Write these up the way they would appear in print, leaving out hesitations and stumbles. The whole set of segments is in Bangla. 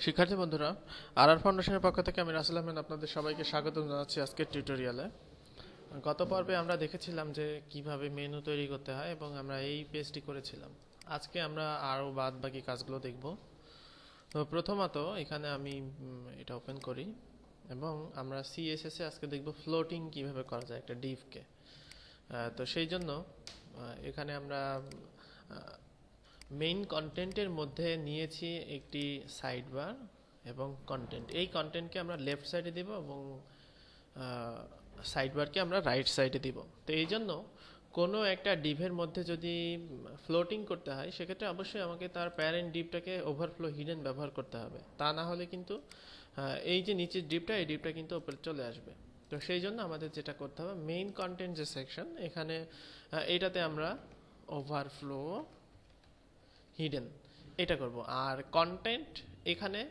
শিক্ষার্থী বন্ধুরা, আর ফাউন্ডেশনের পক্ষ থেকে আমি রাসেল আহমেদ আপনাদের সবাইকে স্বাগত জানাচ্ছি আজকের টিউটোরিয়ালে। গত পর্বে আমরা দেখেছিলাম যে কিভাবে মেনু তৈরি করতে হয় এবং আমরা এই পেজটি করেছিলাম। আজকে আমরা আরও বাদ বাকি কাজগুলো দেখব। তো প্রথমত এখানে আমি এটা ওপেন করি এবং আমরা সিএসএস এ আজকে দেখব ফ্লোটিং কিভাবে করা যায় একটা ডিভকে। তো সেই জন্য এখানে আমরা মেইন কন্টেন্টের মধ্যে নিয়েছি একটি সাইড বার এবং কন্টেন্ট। এই কন্টেন্টকে আমরা লেফট সাইডে দিব এবং সাইড বারকে আমরা রাইট সাইডে দিব। তো এই জন্য কোনো একটা ডিভের মধ্যে যদি ফ্লোটিং করতে হয় সেক্ষেত্রে অবশ্যই আমাকে তার প্যারেন্ট ডিভটাকে ওভারফ্লো হিডেন ব্যবহার করতে হবে, তা না হলে কিন্তু এই যে নিচের ডিভটা এই ডিভটা কিন্তু উপরে চলে আসবে। তো সেই জন্য আমাদের যেটা করতে হবে, মেইন কন্টেন্ট যে সেকশন এখানে এইটাতে আমরা ওভারফ্লো হিডেন এটা করব। আর কন্টেন্ট এখানে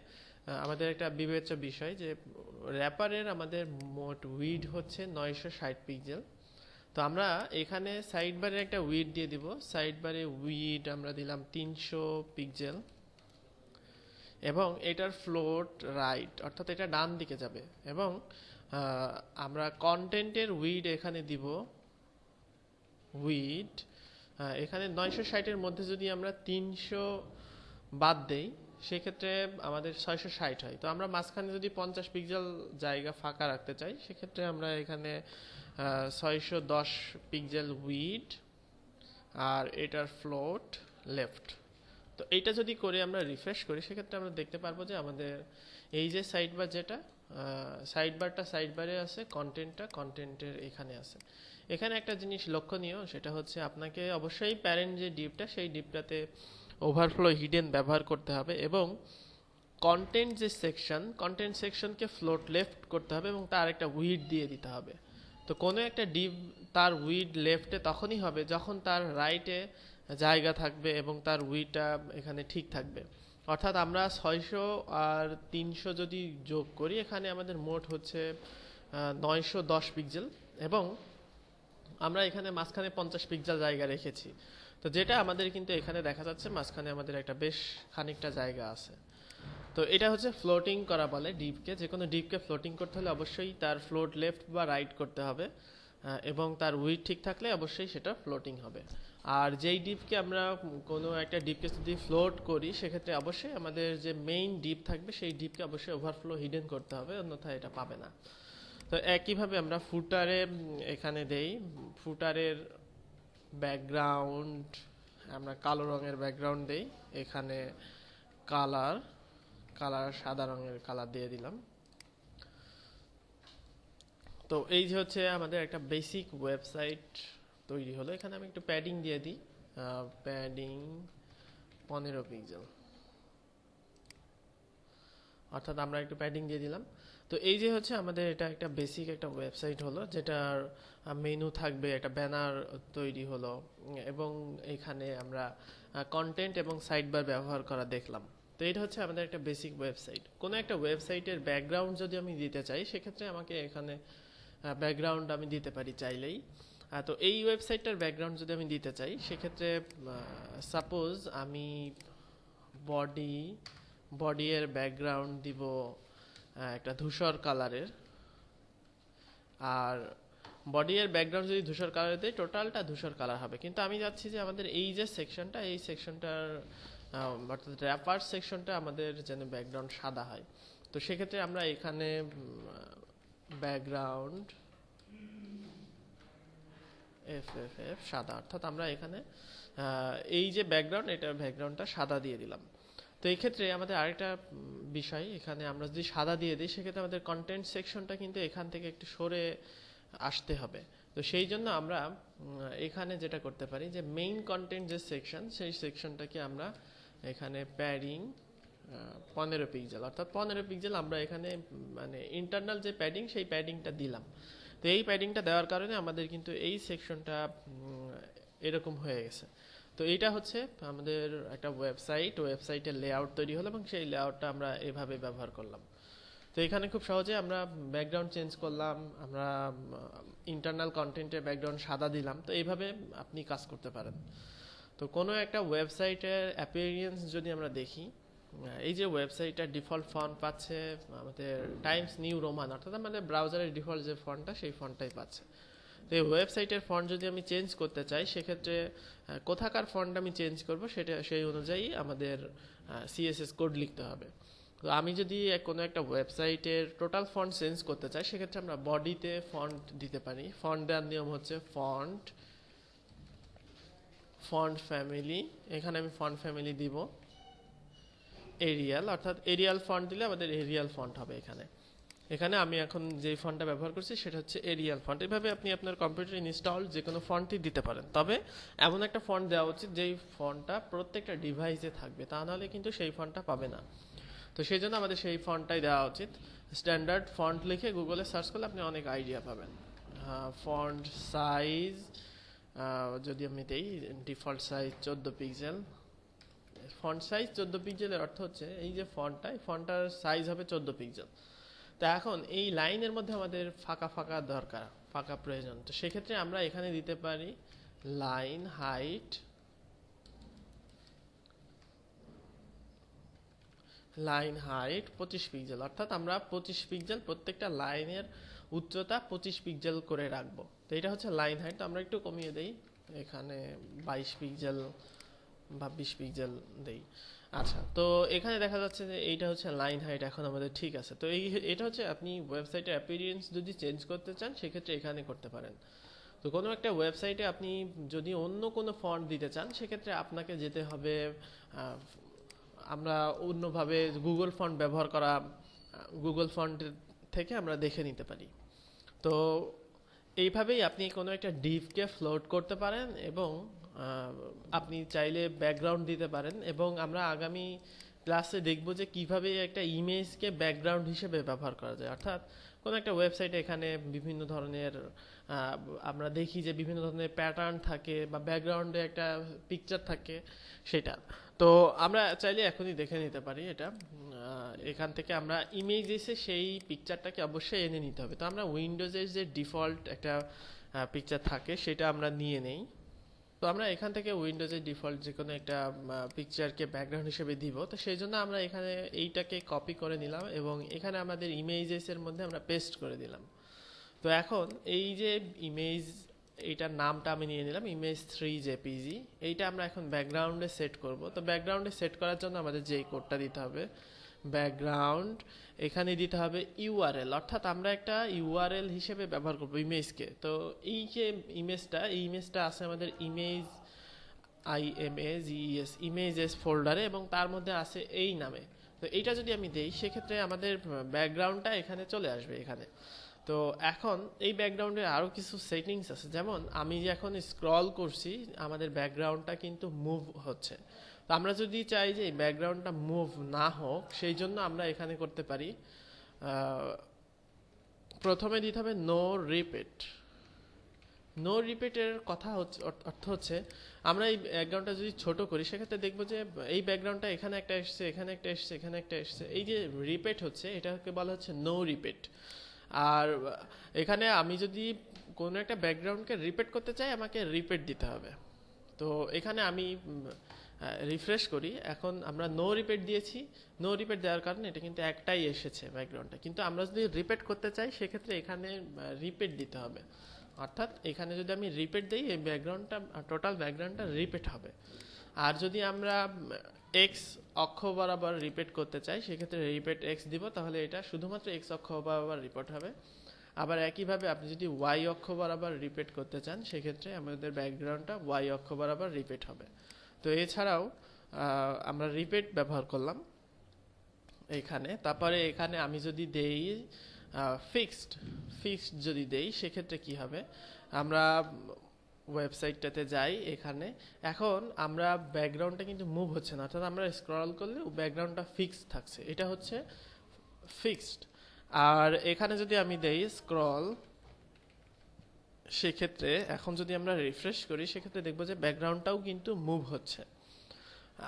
আমাদের একটা বিবেচ্য বিষয় যে র্যাপারের আমাদের মোট উইড হচ্ছে 960 পিক্সেল। তো আমরা এখানে সাইড বারে একটা উইড দিয়ে দিব। সাইড বারে উইড আমরা দিলাম 300 পিক্সেল এবং এটার ফ্লোট রাইট, অর্থাৎ এটা ডান দিকে যাবে। এবং আমরা কন্টেন্টের উইড এখানে দিব উইড এখানে 960-এর মধ্যে যদি আমরা 300 বাদ দেই সেক্ষেত্রে আমাদের 660 হয়। তো আমরা মাঝখানে যদি 50 পিক্সেল জায়গা ফাঁকা রাখতে চাই সেক্ষেত্রে আমরা এখানে 610 পিক্সেল উইড আর এটার ফ্লোট লেফট। তো এইটা যদি করে আমরা রিফ্রেশ করি সেক্ষেত্রে আমরা দেখতে পারবো যে আমাদের এই যে সাইড বার, যেটা সাইড বারটা সাইড বারে আছে, কন্টেন্টটা কন্টেন্টের এখানে আছে। এখানে একটা জিনিস লক্ষণীয়, সেটা হচ্ছে আপনাকে অবশ্যই প্যারেন্ট যে ডিপটা সেই ডিপটাতে ওভারফ্লো হিডেন ব্যবহার করতে হবে এবং কন্টেন্ট যে সেকশন, কন্টেন্ট সেকশনকে ফ্লোট লেফট করতে হবে এবং তার একটা উইড দিয়ে দিতে হবে। তো কোনো একটা ডিভ তার উইড লেফটে তখনই হবে যখন তার রাইটে জায়গা থাকবে এবং তার উইডটা এখানে ঠিক থাকবে। অর্থাৎ আমরা 600 আর 300 যদি যোগ করি এখানে আমাদের মোট হচ্ছে 910 পিক্সেল এবং আমরা এখানে মাঝখানে 50 পিক্সেল জায়গা রেখেছি। তো যেটা আমাদের কিন্তু এখানে দেখা যাচ্ছে মাঝখানে আমাদের একটা বেশ খানিকটা জায়গা আছে। তো এটা হচ্ছে ফ্লোটিং করা বলে ডিপকে। যে কোনো ডিপকে ফ্লোটিং করতে হলে অবশ্যই তার ফ্লোট লেফট বা রাইট করতে হবে এবং তার উইড ঠিক থাকলে অবশ্যই সেটা ফ্লোটিং হবে। আর যেই ডিপকে আমরা কোনো একটা ডিপকে যদি ফ্লোট করি সেক্ষেত্রে অবশ্যই আমাদের যে মেইন ডিপ থাকবে সেই ডিপকে অবশ্যই ওভারফ্লো হিডেন করতে হবে, অন্যথায় এটা পাবে না। তো একইভাবে আমরা ফুটারে এখানে দেই, ফুটারের ব্যাকগ্রাউন্ড আমরা কালো রঙের ব্যাকগ্রাউন্ড দেই। এখানে কালার কালার সাদা রঙের কালার দিয়ে দিলাম। তো এই যে হচ্ছে আমাদের একটা বেসিক ওয়েবসাইট তৈরি হলো। এখানে আমি একটু প্যাডিং দিয়ে দিই, প্যাডিং 15 পিক্সেল, অর্থাৎ আমরা একটু প্যাডিং দিয়ে দিলাম। তো এই যে হচ্ছে আমাদের এটা একটা বেসিক একটা ওয়েবসাইট হলো, যেটার মেনু থাকবে, একটা ব্যানার তৈরি হলো এবং এখানে আমরা কন্টেন্ট এবং সাইড বার ব্যবহার করা দেখলাম। তো এটা হচ্ছে আমাদের একটা বেসিক ওয়েবসাইট। কোনো একটা ওয়েবসাইটের ব্যাকগ্রাউন্ড যদি আমি দিতে চাই সেক্ষেত্রে আমাকে এখানে ব্যাকগ্রাউন্ড আমি দিতে পারি চাইলেই। তো এই ওয়েবসাইটটার ব্যাকগ্রাউন্ড যদি আমি দিতে চাই সেক্ষেত্রে সাপোজ আমি বডি বডি এর ব্যাকগ্রাউন্ড দিব একটা ধূসর কালারের। আর বডি এর ব্যাকগ্রাউন্ড যদি ধূসর কালার দেয় টোটালটা ধূসর কালার হবে, কিন্তু আমি চাচ্ছি যে আমাদের এই যে সেকশনটা, এই সেকশনটার অর্থাৎ র্যাপার সেকশনটা আমাদের যেন ব্যাকগ্রাউন্ড সাদা হয়। তো সেক্ষেত্রে আমরা এখানে ব্যাকগ্রাউন্ড এফ এফ এফ সাদা, অর্থাৎ আমরা এখানে এই যে ব্যাকগ্রাউন্ড এটার ব্যাকগ্রাউন্ডটা সাদা দিয়ে দিলাম। তো এই ক্ষেত্রে আমাদের আরেকটা বিষয়, এখানে আমরা যদি সাদা দিয়ে দিই সেক্ষেত্রে আমাদের কন্টেন্ট সেকশনটা কিন্তু এখান থেকে একটু সরে আসতে হবে। তো সেই জন্য আমরা এখানে যেটা করতে পারি যে মেইন কন্টেন্ট যে সেকশন সেই সেকশনটাকে আমরা এখানে প্যাডিং 15 পিক্সেল, অর্থাৎ 15 পিক্সেল আমরা এখানে মানে ইন্টারনাল যে প্যাডিং সেই প্যাডিংটা দিলাম। তো এই প্যাডিংটা দেওয়ার কারণে আমাদের কিন্তু এই সেকশনটা এরকম হয়ে গেছে। তো এইটা হচ্ছে আমাদের একটা ওয়েবসাইটের লেআউট তৈরি হলো এবং সেই লেআউটটা আমরা এভাবে ব্যবহার করলাম। তো এখানে খুব সহজে আমরা ব্যাকগ্রাউন্ড চেঞ্জ করলাম, আমরা ইন্টারনাল কন্টেন্টের ব্যাকগ্রাউন্ড সাদা দিলাম। তো এইভাবে আপনি কাজ করতে পারেন। তো কোনো একটা ওয়েবসাইটের অ্যাপিয়ারেন্স যদি আমরা দেখি, এই যে ওয়েবসাইটটা ডিফল্ট ফন্ট পাচ্ছে আমাদের টাইমস নিউ রোমান, অর্থাৎ আমাদের ব্রাউজারের ডিফল্ট যে ফন্টটা সেই ফন্টটাই পাচ্ছে। তো এই ওয়েবসাইটের ফন্ট যদি আমি চেঞ্জ করতে চাই সেক্ষেত্রে কোথাকার ফন্ট আমি চেঞ্জ করব সেটা সেই অনুযায়ী আমাদের সিএসএস কোড লিখতে হবে। তো আমি যদি কোনো একটা ওয়েবসাইটের টোটাল ফন্ট চেঞ্জ করতে চাই সেক্ষেত্রে আমরা বডিতে ফন্ট দিতে পারি। ফন্ট দেওয়ার নিয়ম হচ্ছে ফন্ট ফ্যামিলি, এখানে আমি ফন্ট ফ্যামিলি দিব এরিয়াল, অর্থাৎ এরিয়াল ফন্ট দিলে আমাদের এরিয়াল ফন্ট হবে। এখানে আমি এখন যে ফন্টটা ব্যবহার করছি সেটা হচ্ছে এরিয়াল ফন্ট। এভাবে আপনি আপনার কম্পিউটারে ইনস্টল যে কোনো ফন্টই দিতে পারেন, তবে এমন একটা ফন্ট দেওয়া উচিত যেই ফন্টটা প্রত্যেকটা ডিভাইসে থাকবে, তা নাহলে কিন্তু সেই ফন্টটা পাবে না। তো সেই জন্য আমাদের সেই ফন্টটাই দেওয়া উচিত। স্ট্যান্ডার্ড ফন্ট লিখে গুগলে সার্চ করলে আপনি অনেক আইডিয়া পাবেন। ফন্ট সাইজ যদি আমি দেই default size 14 pixel. Font size 14 পিক্সেলের অর্থ হচ্ছে এই যে ফন্টটা, এই ফন্টটার সাইজ হবে 14 পিক্সেল। তা এখন এই লাইনের মধ্যে আমাদের ফাঁকা দরকার, ফাঁকা প্রয়োজন। তো সেক্ষেত্রে আমরা এখানে দিতে পারি লাইন হাইট 25 পিক্সেল, অর্থাৎ আমরা 25 পিক্সেল প্রত্যেকটা লাইনের উচ্চতা 25 পিক্সেল করে রাখবো। তো এটা হচ্ছে লাইন হাইট। তো আমরা একটু কমিয়ে দেই, এখানে 22 পিক্সেল বা 20 পিক্সেল দেই। আচ্ছা, তো এখানে দেখা যাচ্ছে যে এইটা হচ্ছে লাইন হাইট এখন আমাদের ঠিক আছে। তো এটা হচ্ছে আপনি ওয়েবসাইটের অ্যাপিয়ারেন্স যদি চেঞ্জ করতে চান সেক্ষেত্রে এখানে করতে পারেন। তো কোনো একটা ওয়েবসাইটে আপনি যদি অন্য কোনো ফন্ট দিতে চান সেক্ষেত্রে আপনাকে যেতে হবে, আমরা অন্যভাবে গুগল ফন্ট ব্যবহার করা, গুগল ফন্ট থেকে আমরা দেখে নিতে পারি। তো এইভাবেই আপনি কোনো একটা ডিভকে ফ্লোট করতে পারেন এবং আপনি চাইলে ব্যাকগ্রাউন্ড দিতে পারেন। এবং আমরা আগামী ক্লাসে দেখব যে কিভাবে একটা ইমেজকে ব্যাকগ্রাউন্ড হিসেবে ব্যবহার করা যায়। অর্থাৎ কোনো একটা ওয়েবসাইটে এখানে বিভিন্ন ধরনের আমরা দেখি যে বিভিন্ন ধরনের প্যাটার্ন থাকে বা ব্যাকগ্রাউন্ডে একটা পিকচার থাকে সেটা। তো আমরা চাইলে এখনই দেখে নিতে পারি এটা। এখান থেকে আমরা ইমেজেসে সেই পিকচারটাকে অবশ্যই এনে নিতে হবে। তো আমরা উইন্ডোজের যে ডিফল্ট একটা পিকচার থাকে সেটা আমরা নিয়ে নেই। তো আমরা এখান থেকে উইন্ডোজের ডিফল্ট যে কোনো একটা পিকচারকে ব্যাকগ্রাউন্ড হিসেবে দিব। তো সেই জন্য আমরা এখানে এইটাকে কপি করে নিলাম এবং এখানে আমাদের ইমেজেসের মধ্যে আমরা পেস্ট করে দিলাম। তো এখন এই যে ইমেজ, এইটার নামটা আমি নিয়ে নিলাম ইমেজ 3 জেপিজি। এইটা আমরা এখন ব্যাকগ্রাউন্ডে সেট করব। তো ব্যাকগ্রাউন্ডে সেট করার জন্য আমাদের যেই কোডটা দিতে হবে ব্যাকগ্রাউন্ড, এখানে দিতে হবে ইউআরএল, অর্থাৎ আমরা একটা ইউআরএল হিসেবে ব্যবহার করব ইমেজকে। তো এই যে ইমেজটা আছে আমাদের ইমেজ ইমেজেস ফোল্ডারে এবং তার মধ্যে আছে এই নামে। তো এইটা যদি আমি দেই সেক্ষেত্রে আমাদের ব্যাকগ্রাউন্ডটা এখানে চলে আসবে এখানে। তো এখন এই ব্যাকগ্রাউন্ডে আরও কিছু সেটিংস আছে, যেমন আমি যে এখন স্ক্রল করছি আমাদের ব্যাকগ্রাউন্ডটা কিন্তু মুভ হচ্ছে। তো আমরা যদি চাই যে এই ব্যাকগ্রাউন্ডটা মুভ না হোক সেই জন্য আমরা এখানে করতে পারি, প্রথমে দিতে হবে নো রিপিট। নো রিপিটের কথা হচ্ছে অর্থ হচ্ছে আমরা এই ব্যাকগ্রাউন্ডটা যদি ছোট করি সেক্ষেত্রে দেখবো যে এই ব্যাকগ্রাউন্ডটা এখানে একটা এসছে, এখানে একটা এসছে, এখানে একটা এসছে, এই যে রিপিট হচ্ছে এটাকে বলা হচ্ছে নো রিপিট। আর এখানে আমি যদি কোনো একটা ব্যাকগ্রাউন্ডকে রিপিট করতে চাই আমাকে রিপিট দিতে হবে। তো এখানে আমি রিফ্রেশ করি, এখন আমরা নো রিপিট দিয়েছি। নো রিপিট দেওয়ার কারণে এটা কিন্তু একটাই এসেছে ব্যাকগ্রাউন্ডটা, কিন্তু আমরা যদি রিপিট করতে চাই সেক্ষেত্রে এখানে রিপিট দিতে হবে। অর্থাৎ এখানে যদি আমি রিপিট দিই এই ব্যাকগ্রাউন্ডটা টোটাল ব্যাকগ্রাউন্ডটা রিপিট হবে। আর যদি আমরা এক্স অক্ষ বরাবর রিপিট করতে চাই সেক্ষেত্রে রিপিট এক্স দিব, তাহলে এটা শুধুমাত্র এক্স অক্ষ বরাবর রিপিট হবে। আবার একইভাবে আপনি যদি ওয়াই অক্ষ বরাবর রিপিট করতে চান সেক্ষেত্রে আমাদের ব্যাকগ্রাউন্ডটা ওয়াই অক্ষ বরাবর রিপিট হবে। তো এছাড়াও আমরা রিপিট ব্যবহার করলাম এখানে। তারপরে এখানে আমি যদি দেই ফিক্সড যদি দেই সেক্ষেত্রে কি হবে, আমরা ওয়েবসাইটটাতে যাই, এখানে এখন আমরা ব্যাকগ্রাউন্ডটা কিন্তু মুভ হচ্ছে না, অর্থাৎ আমরা স্ক্রল করলে ব্যাকগ্রাউন্ডটা ফিক্সড থাকছে, এটা হচ্ছে ফিক্সড। আর এখানে যদি আমি দেই স্ক্রল সেক্ষেত্রে এখন যদি আমরা রিফ্রেশ করি সেক্ষেত্রে দেখবো যে ব্যাকগ্রাউন্ডটাও কিন্তু মুভ হচ্ছে।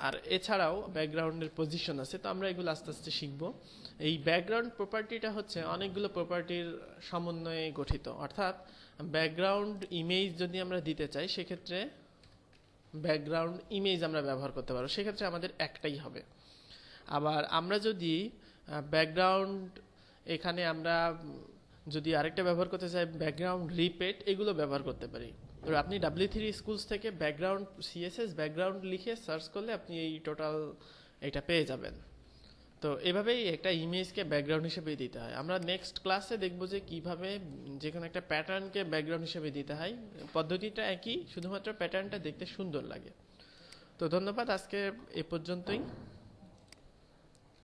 আর এছাড়াও ব্যাকগ্রাউন্ডের পজিশন আছে, তো আমরা এগুলো আস্তে আস্তে শিখব। এই ব্যাকগ্রাউন্ড প্রপার্টিটা হচ্ছে অনেকগুলো প্রপার্টির সমন্বয়ে গঠিত, অর্থাৎ ব্যাকগ্রাউন্ড ইমেজ যদি আমরা দিতে চাই সেক্ষেত্রে ব্যাকগ্রাউন্ড ইমেজ আমরা ব্যবহার করতে পারবো, সেক্ষেত্রে আমাদের একটাই হবে। আবার আমরা যদি ব্যাকগ্রাউন্ড এখানে আমরা যদি আরেকটা ব্যবহার করতে চাই ব্যাকগ্রাউন্ড রিপেট, এগুলো ব্যবহার করতে পারি। তো আপনি W3 স্কুলস থেকে ব্যাকগ্রাউন্ড CSS ব্যাকগ্রাউন্ড লিখে সার্চ করলে আপনি এই টোটাল এটা পেয়ে যাবেন। তো এভাবেই একটা ইমেজকে ব্যাকগ্রাউন্ড হিসেবে দিতে হয়। আমরা নেক্সট ক্লাসে দেখব যে কিভাবে যে কোনো একটা প্যাটার্নকে ব্যাকগ্রাউন্ড হিসেবে দিতে হয়। পদ্ধতিটা একই, শুধুমাত্র প্যাটার্নটা দেখতে সুন্দর লাগে। তো ধন্যবাদ, আজকে এ পর্যন্তই।